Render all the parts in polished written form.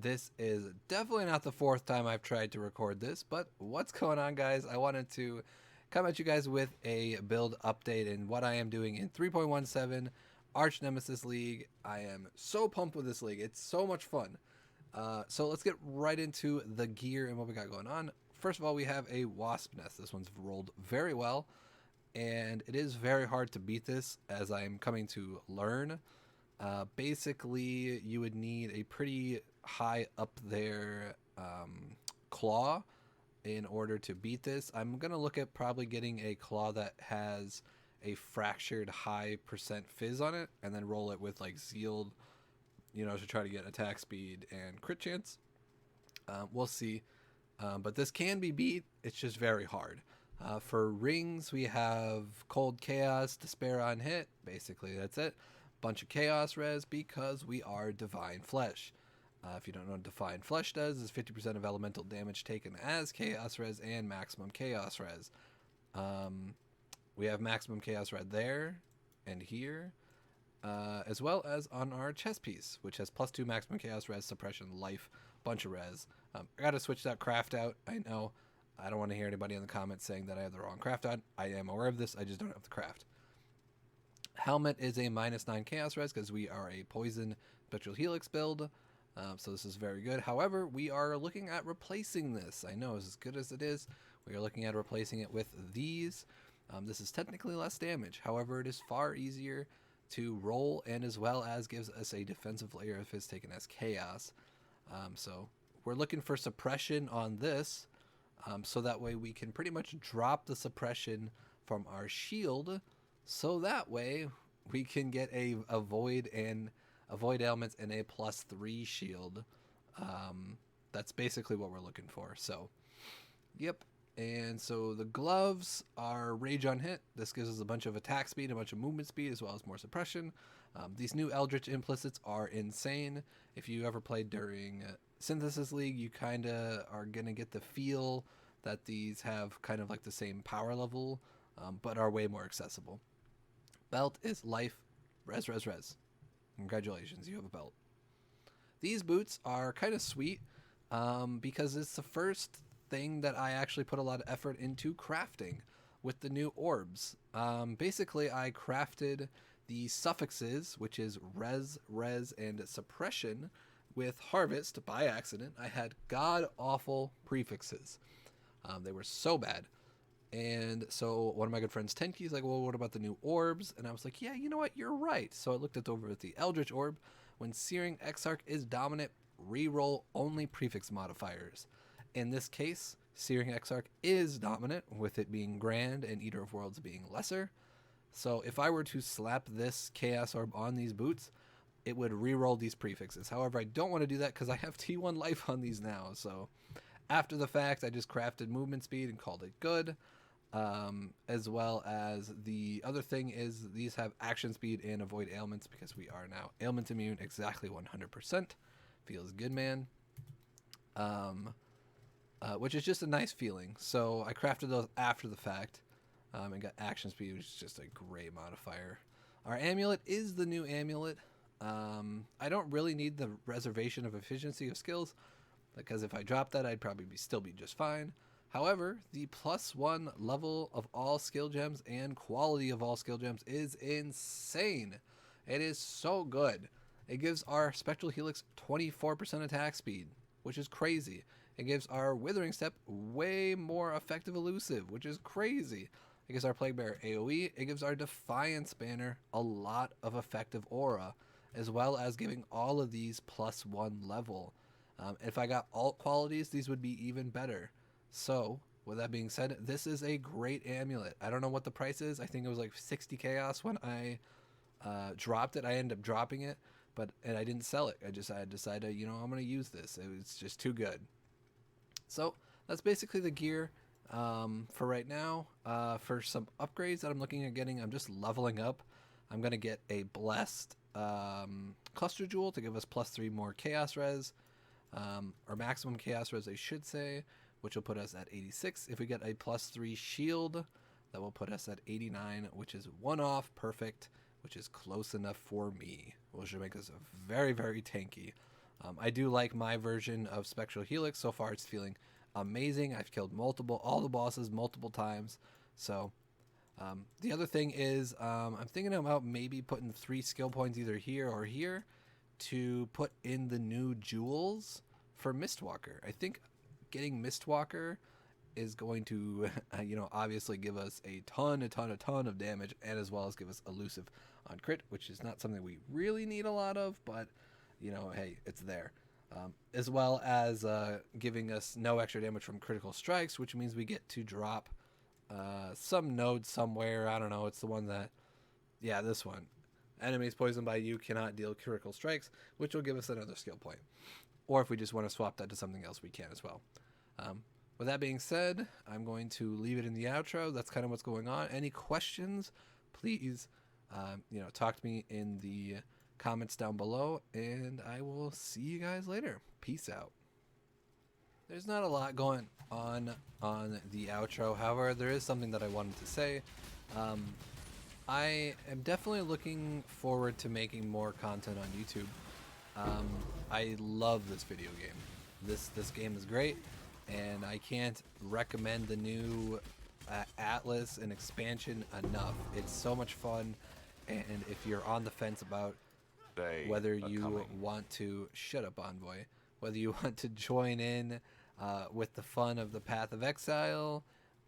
This is definitely not the fourth time I've tried to record this, but what's going on, guys? I wanted to come at you guys with a build update and what I am doing in 3.17 Arch Nemesis League. I am so pumped with this league. It's so much fun. So let's get right into the gear and what we got going on. First of all, we have a wasp nest. This one's rolled very well, and it is very hard to beat this as I'm coming to learn. Basically, you would need a pretty high up there claw in order to beat this. I'm going to look at probably getting a claw that has a fractured high percent fizz on it and then roll it with like sealed, to try to get attack speed and crit chance. We'll see. But this can be beat. It's just very hard. For rings, we have Cold Chaos, Despair on hit. Basically, that's it. Bunch of Chaos Res because we are Divine Flesh. If you don't know what Divine Flesh does, is 50% of elemental damage taken as Chaos Res and maximum Chaos Res. We have maximum Chaos Res there and here, as well as on our chest piece, which has +2 maximum Chaos Res, suppression, life, bunch of res. I gotta switch that craft out. I know. I don't want to hear anybody in the comments saying that I have the wrong craft on. I am aware of this. I just don't have the craft. Helmet is a -9 Chaos Res because we are a poison spectral helix build. So this is very good. However, we are looking at replacing this. I know, as good as it is, we are looking at replacing it with these. This is technically less damage. However, it is far easier to roll and as well as gives us a defensive layer if it's taken as chaos. So we're looking for suppression on this. So that way we can pretty much drop the suppression from our shield. So that way we can get a void elements and a +3 shield. That's basically what we're looking for. So, yep. And so the gloves are rage on hit. This gives us a bunch of attack speed, a bunch of movement speed, as well as more suppression. These new Eldritch implicits are insane. If you ever played during Synthesis League, you kind of are going to get the feel that these have kind of like the same power level, but are way more accessible. Belt is life, res. Congratulations, you have a belt. These boots are kind of sweet because it's the first thing that I actually put a lot of effort into crafting with the new orbs. Basically, I crafted the suffixes, which is res, and suppression, with harvest by accident. I had god-awful prefixes. They were so bad. And so one of my good friends, Tenki's like, well, what about the new orbs? And I was like, yeah, you know what? You're right. So I looked over at the Eldritch Orb. When Searing Exarch is dominant, reroll only prefix modifiers. In this case, Searing Exarch is dominant, with it being grand and Eater of Worlds being lesser. So if I were to slap this Chaos Orb on these boots, it would reroll these prefixes. However, I don't want to do that because I have T1 life on these now. So after the fact, I just crafted movement speed and called it good. As well as the other thing is these have action speed and avoid ailments because we are now ailment immune exactly 100%. Feels good, man. Which is just a nice feeling. So I crafted those after the fact and got action speed, which is just a great modifier. Our amulet is the new amulet. I don't really need the reservation of efficiency of skills because if I drop that, I'd probably still be just fine. However, the +1 level of all skill gems and quality of all skill gems is insane. It is so good. It gives our Spectral Helix 24% attack speed, which is crazy. It gives our Withering Step way more effective elusive, which is crazy. It gives our Plague Bearer AoE. It gives our Defiance Banner a lot of effective aura, as well as giving all of these +1 level. If I got alt qualities, these would be even better. So, with that being said, this is a great amulet. I don't know what the price is. I think it was like 60 chaos when I dropped it. I ended up dropping it, and I didn't sell it. I decided, I'm going to use this. It was just too good. So, that's basically the gear for right now. For some upgrades that I'm looking at getting, I'm just leveling up. I'm going to get a Blessed Cluster Jewel to give us +3 more Chaos Res, or maximum Chaos Res, I should say, which will put us at 86. If we get a +3 shield, that will put us at 89, which is 1 off, perfect, which is close enough for me, which will make us very, very tanky. I do like my version of Spectral Helix. So far, it's feeling amazing. I've killed all the bosses multiple times. So the other thing is I'm thinking about maybe putting 3 skill points either here or here to put in the new jewels for Mistwalker. I think getting Mistwalker is going to, obviously give us a ton of damage, and as well as give us elusive on crit, which is not something we really need a lot of, but hey, it's there. As well as giving us no extra damage from critical strikes, which means we get to drop some node somewhere. I don't know. It's the one that, yeah, this one. Enemies poisoned by you cannot deal critical strikes, which will give us another skill point. Or if we just want to swap that to something else, we can as well. With that being said, I'm going to leave it in the outro. That's kind of what's going on. Any questions, please, talk to me in the comments down below, and I will see you guys later. Peace out. There's not a lot going on the outro. However, there is something that I wanted to say. I am definitely looking forward to making more content on YouTube. I love this video game. This game is great, and I can't recommend the new Atlas and expansion enough. It's so much fun, and if you're on the fence about whether you want to shut up, Envoy, whether you want to join in with the fun of the Path of Exile,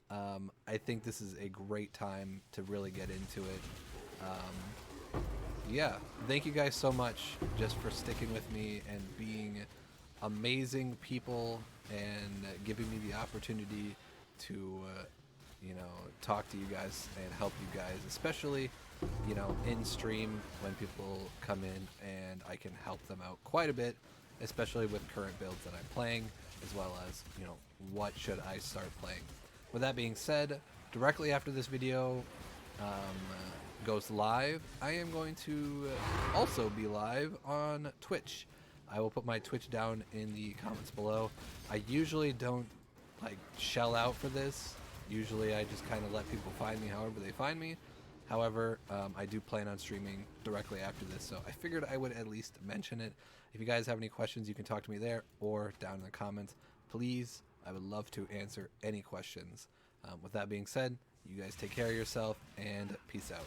I think this is a great time to really get into it. Yeah, thank you guys so much just for sticking with me and being amazing people and giving me the opportunity to talk to you guys and help you guys, especially in stream when people come in, and I can help them out quite a bit, especially with current builds that I'm playing, as well as what should I start playing. With that being said, directly after this video goes live, I am going to also be live on Twitch. I will put my Twitch down in the comments below. I usually don't shell out for this. Usually I just kind of let people find me however they find me. However, I do plan on streaming directly after this, so I figured I would at least mention it. If you guys have any questions, you can talk to me there or down in the comments. Please, I would love to answer any questions. With that being said, you guys take care of yourself, and peace out.